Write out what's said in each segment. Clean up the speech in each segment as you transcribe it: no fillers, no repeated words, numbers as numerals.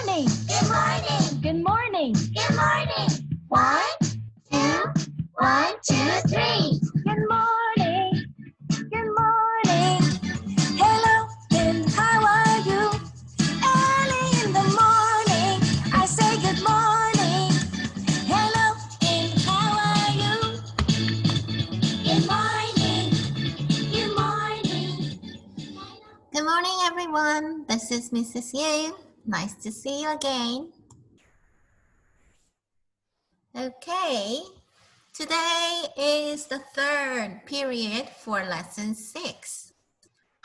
morning. Good morning. Good morning. Good morning. 1, 2, 1, 2, 3. Good morning. Good morning. Hello, and how are you? Early in the morning, I say good morning. Hello, and how are you? Good morning. Good morning. Good morning, everyone. This is Mrs. Yu. Nice to see you again. Okay, today is the third period for lesson 6.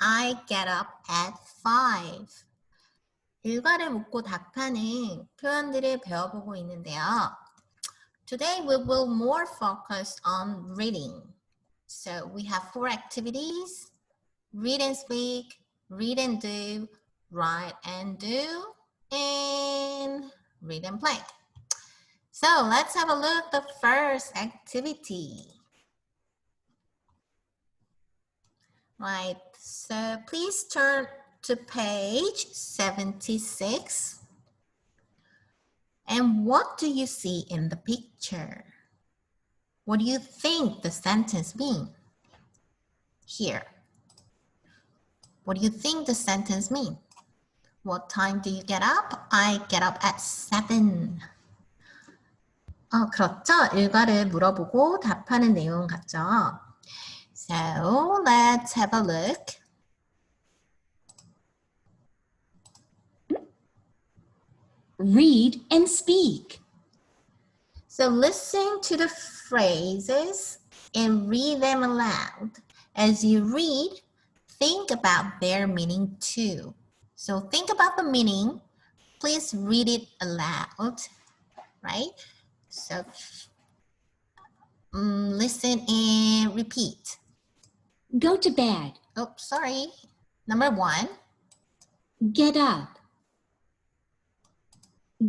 I get up at 5. 일과를 묻고 답하는 표현들을 배워보고 있는데요. Today we will more focus on reading. So we have 4 activities: read and speak, read and do, write and do, and read and play. So let's have a look at the first activity. Right, so please turn to page 76. And what do you see in the picture? What do you think the sentence means? Here. What do you think the sentence means? What time do you get up? I get up at 7. 그렇죠. 일과를 물어보고 답하는 내용 같죠. So let's have a look. Read and speak. So listen to the phrases and read them aloud. As you read, think about their meaning too. So think about the meaning. Please read it aloud, right? So listen and repeat. Go to bed. Oh, sorry. Number 1. Get up.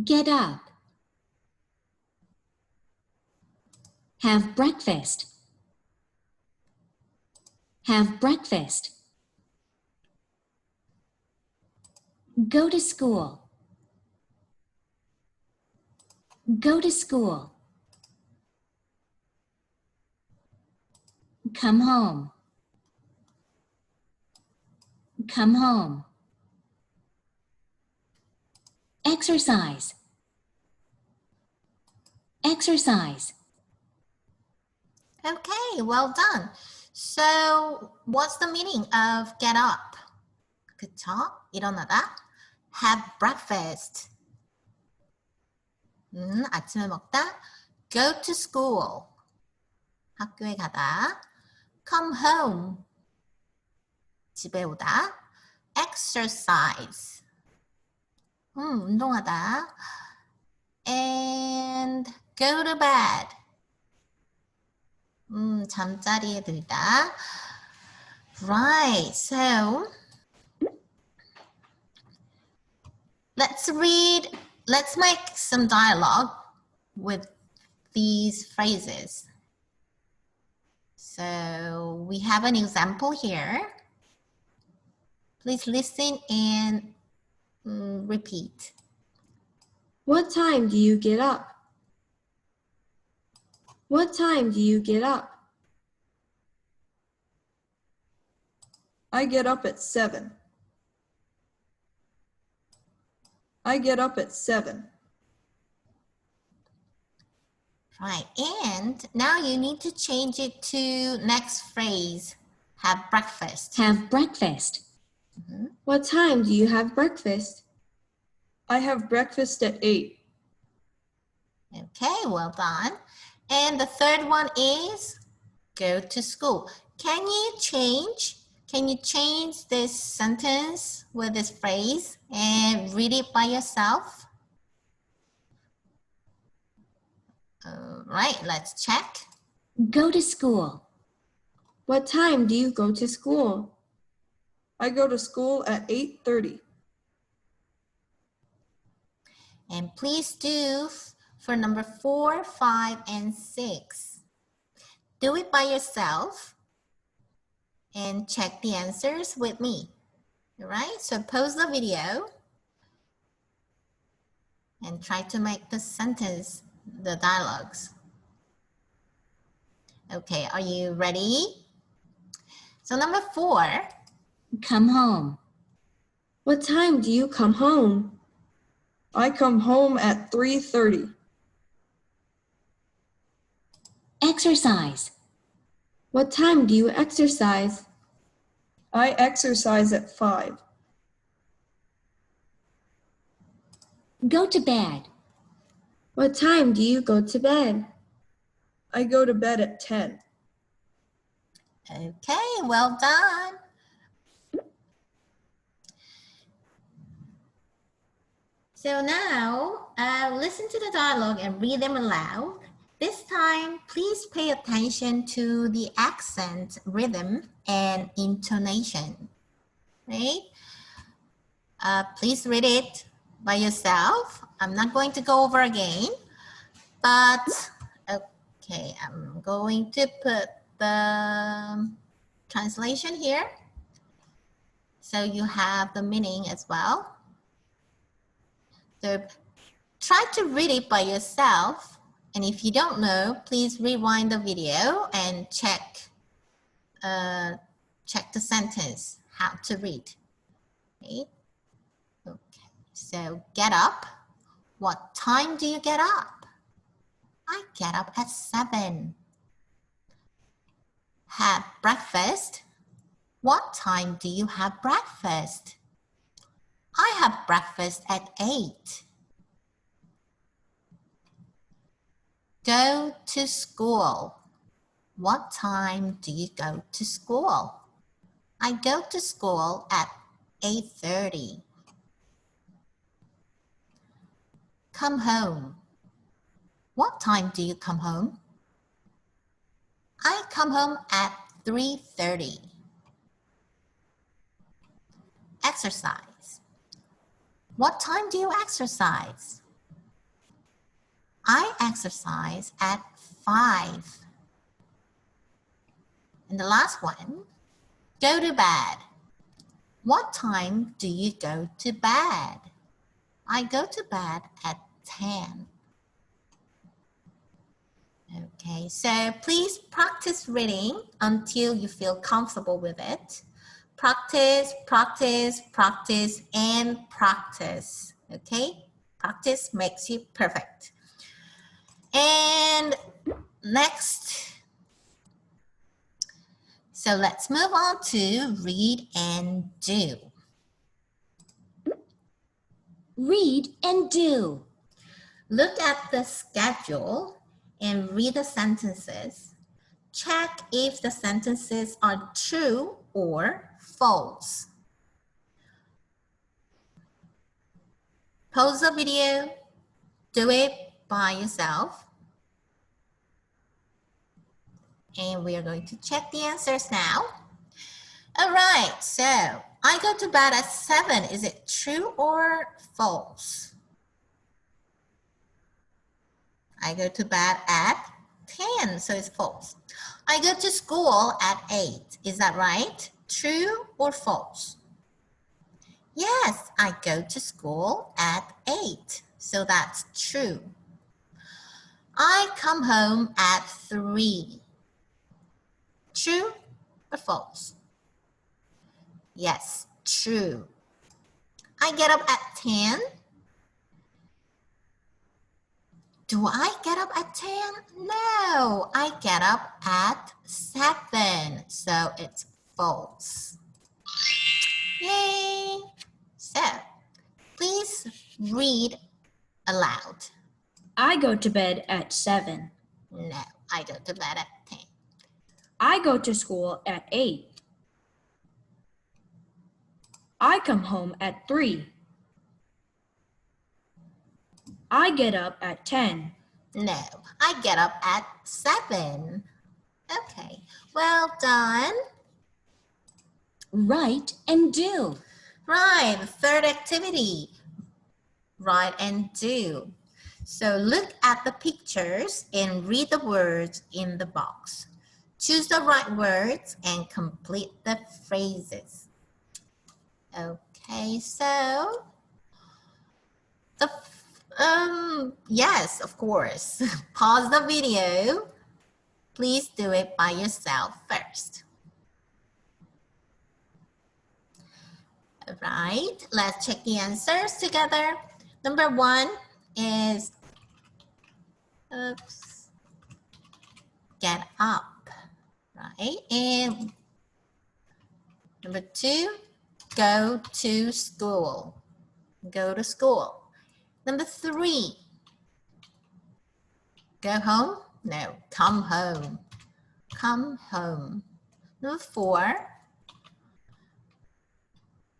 Get up. Have breakfast. Have breakfast. Go to school. Go to school. Come home. Come home. Exercise. Exercise. Okay, well done. So what's the meaning of get up? 그쵸? 일어나다. Have breakfast. 아침을 먹다. Go to school. 학교에 가다. Come home. 집에 오다. Exercise. 운동하다. And go to bed. 잠자리에 들다. Right, so let's make some dialogue with these phrases. So we have an example here. Please listen and repeat. What time do you get up? What time do you get up? I get up at 7. I get up at 7. Right, and now you need to change it to next phrase. Have breakfast. Have breakfast. What time do you have breakfast? I have breakfast at 8. Okay, well done. And the third one is go to school. Can you change this sentence with this phrase and read it by yourself? All right, let's check. Go to school. What time do you go to school? I go to school at 8:30. And please do for number 4, 5, and 6. Do it by yourself and check the answers with me. All right, so pause the video and try to make the sentence, the dialogues. Okay, are you ready? So number 4. Come home. What time do you come home? I come home at 3:30. Exercise. What time do you exercise? I exercise at 5. Go to bed. What time do you go to bed? I go to bed at 10. Okay, well done. So now, listen to the dialogue and read them aloud. This time, please pay attention to the accent, rhythm, and intonation. Right? Please read it by yourself. I'm not going to go over again, but okay, I'm going to put the translation here so you have the meaning as well. So try to read it by yourself, and if you don't know, please rewind the video and check the sentence, how to read. Okay. Okay, so get up. What time do you get up? I get up at 7. Have breakfast. What time do you have breakfast? I have breakfast at 8. Go to school. What time do you go to school? I go to school at 8:30. Come home. What time do you come home? I come home at 3:30. Exercise. What time do you exercise? I exercise at 5. And the last one, go to bed. What time do you go to bed? I go to bed at 10. Okay, so please practice reading until you feel comfortable with it. Practice, practice, practice, and practice. Okay, practice makes you perfect. And next, so let's move on to read and do. Read and do. Look at the schedule and read the sentences. Check if the sentences are true or false. Pause the video, do it by yourself. And we are going to check the answers now. All right, so I go to bed at 7. Is it true or false? I go to bed at 10, so it's false. I go to school at 8. Is that right? True or false? Yes, I go to school at 8, so that's true. I come home at 3. True or false? Yes, true. I get up at 10. Do I get up at 10? No, I get up at 7, so it's false. Yay! So, please read aloud. I go to bed at 7. No, I go to bed at 10. I go to school at 8. I come home at 3. I get up at 10. No, I get up at 7. Okay, well done. Write and do. Right, the third activity, write and do. So look at the pictures and read the words in the box. Choose the right words and complete the phrases. Okay, so Yes, of course. Pause the video. Please do it by yourself first. All right, let's check the answers together. Number 1 is, get up, right? And number 2, go to school. Go to school. Number 3, go home? No, come home. Come home. Number 4,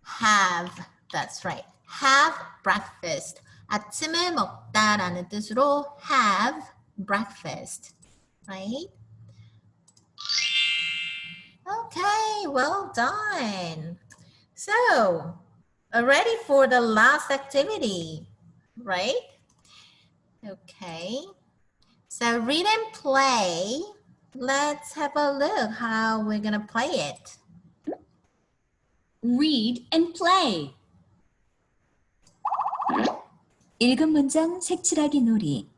have, that's right. Have breakfast. 아침을 먹다라는 뜻으로 have breakfast, right? Okay, well done. So, ready for the last activity, right? Okay. So read and play. Let's have a look how we're gonna play it. Read and play. 읽은 문장 색칠하기 놀이.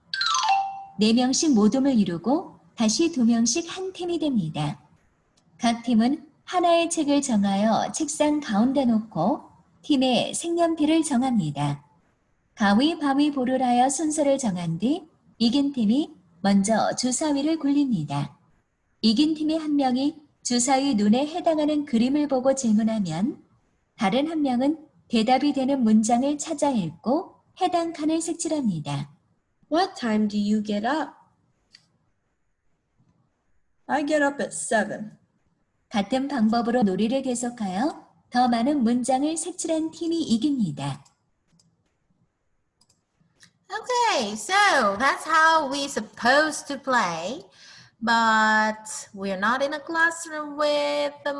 4명씩 모둠을 이루고 다시 2명씩 한 팀이 됩니다. 각 팀은 하나의 책을 정하여 책상 가운데 놓고 팀의 색연필을 정합니다. 가위바위보를 하여 순서를 정한 뒤 이긴 팀이 먼저 주사위를 굴립니다. 이긴 팀의 한 명이 주사위 눈에 해당하는 그림을 보고 질문하면 다른 한 명은 대답이 되는 문장을 찾아 읽고 해당 칸을 색칠합니다. What time do you get up? I get up at 7. 같은 방법으로 놀이를 계속하여 더 많은 문장을 색칠한 팀이 이깁니다. Okay, so that's how we're supposed to play, but we're not in a classroom with the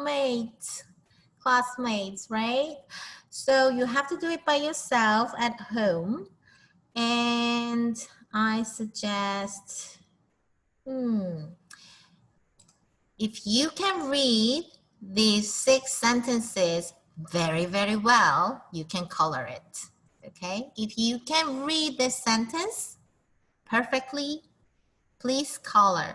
classmates, right? So you have to do it by yourself at home, and I suggest, if you can read these 6 sentences very, very well, you can color it. Okay, if you can read this sentence perfectly, please color.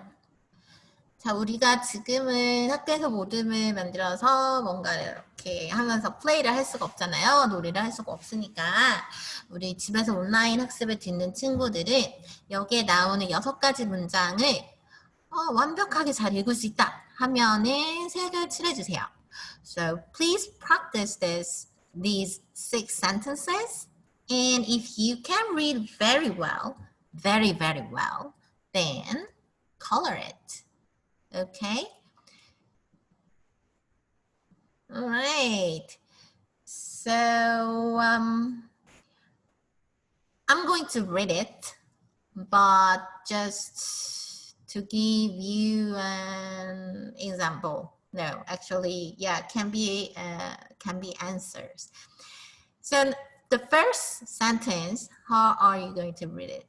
자, 우리가 지금은 학교에서 모둠을 만들어서 뭔가 이렇게 하면서 플레이를 할 수가 없잖아요. 놀이를 할 수가 없으니까 우리 집에서 온라인 학습을 듣는 친구들은 여기에 나오는 6가지 문장을 완벽하게 잘 읽을 수 있다 하면은 색을 칠해주세요. So please practice these 6 sentences. And if you can read very well, very, very well, then color it. Okay? All right. So I'm going to read it, but just to give you an example. No, actually, yeah, can be answers. So the first sentence, how are you going to read it?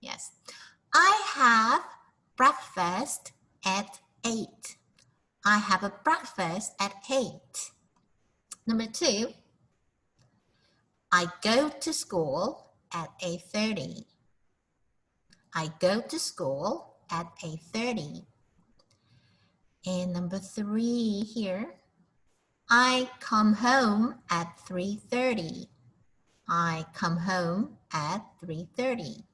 Yes. I have breakfast at 8. I have a breakfast at 8. Number 2, I go to school at 8:30. I go to school at 8:30. And number 3 here, I come home at 3:30. I come home at 3:30.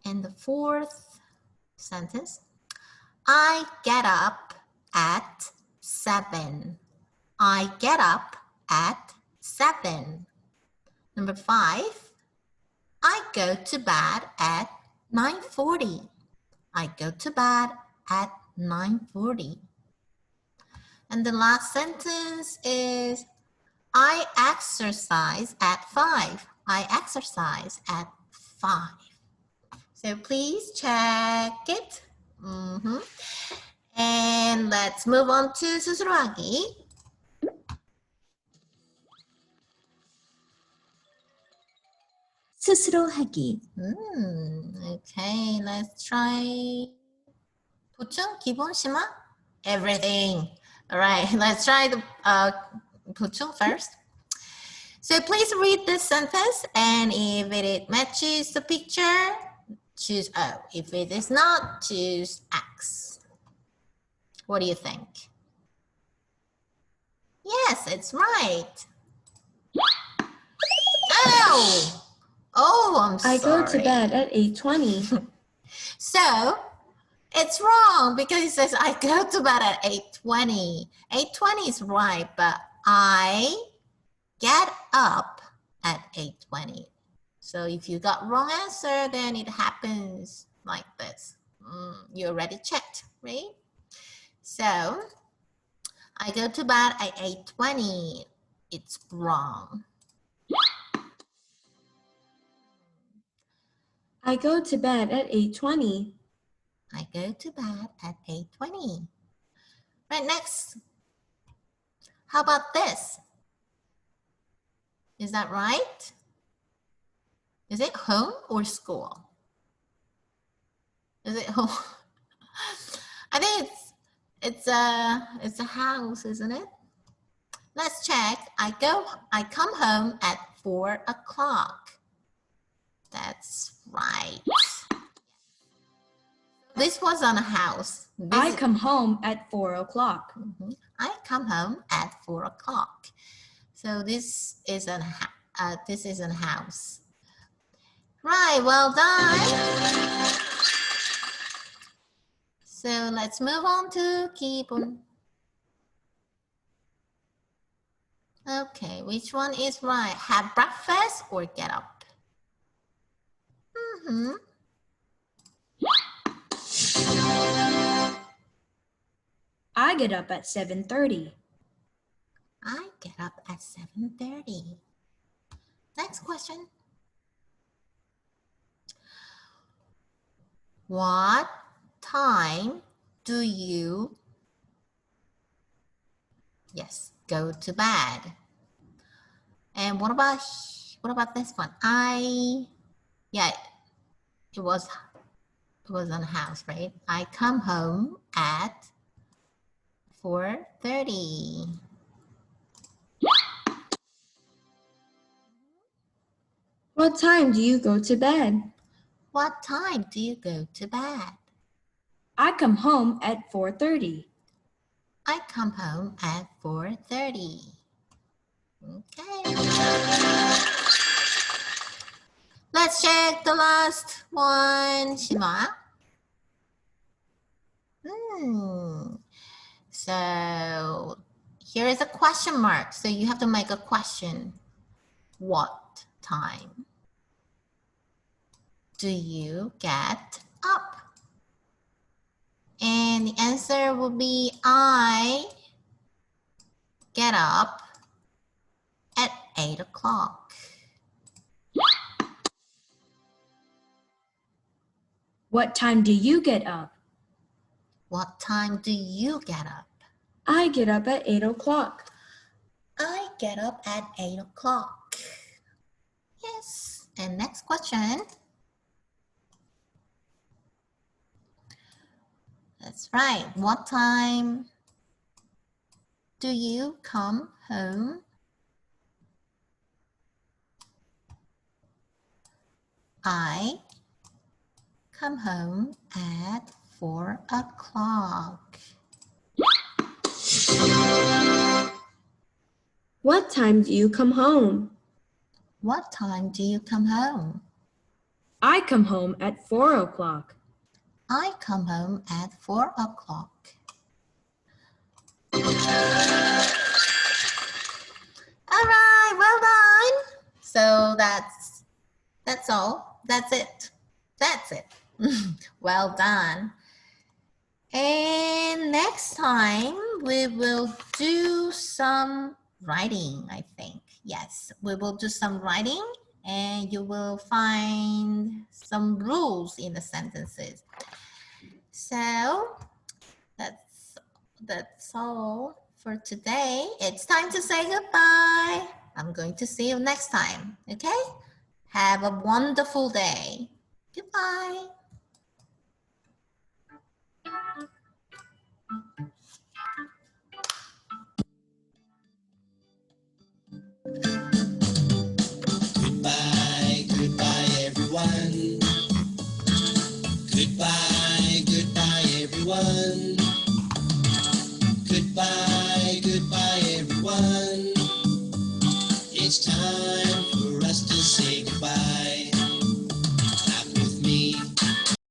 And the 4th sentence, I get up at 7. I get up at 7. Number 5, I go to bed at 9:40. I go to bed at 9:40. And the last sentence is, I exercise at 5. I exercise at 5. So please check it. And let's move on to 스스로 하기. 스스로 하기. Okay, let's try. 보충, 기본, 심화, everything. All right, let's try the 보충 first. So please read this sentence, and if it matches the picture, choose O. If it is not, choose X. What do you think? Yes, it's right. Oh! Oh, I'm sorry. I go to bed at 8:20. So, it's wrong because it says I go to bed at 8:20. 8:20 is right, but I get up at 8:20. So if you got wrong answer, then it happens like this. You already checked, right? So, I go to bed at 8:20. It's wrong. I go to bed at 8:20. I go to bed at 8:20. Right, next. How about this? Is that right? Is it home or school? Is it home? I think it's a house, isn't it? Let's check. I come home at 4 o'clock. That's right. This was on a house. I come home at 4 o'clock. I come home at 4 o'clock. So this is a house. Right, well done. So let's move on to keyboard. Okay, which one is right? Have breakfast or get up? I get up at 7:30. I get up at 7:30. Next question. What time do you, go to bed? And what about this one? It was on a house, right? I come home at 4:30. What time do you go to bed? What time do you go to bed? I come home at 4:30. I come home at 4:30. Okay. Let's check the last one, Shima. So here is a question mark. So you have to make a question. What time do you get up? And the answer will be I get up at 8 o'clock. What time do you get up? What time do you get up? I get up at 8 o'clock. I get up at 8 o'clock. Yes. And next question. That's right. What time do you come home? I come home at 4 o'clock. What time do you come home? What time do you come home? I come home at 4 o'clock. I come home at 4 o'clock. All right, well done. So that's all. That's it. That's it. Well done. And next time we will do some writing, I think. Yes, we will do some writing and you will find some rules in the sentences. So that's all for today. It's time to say goodbye. I'm going to see you next time, okay? Have a wonderful day. Goodbye. everyone. Goodbye, goodbye, everyone. Goodbye, goodbye, everyone. It's time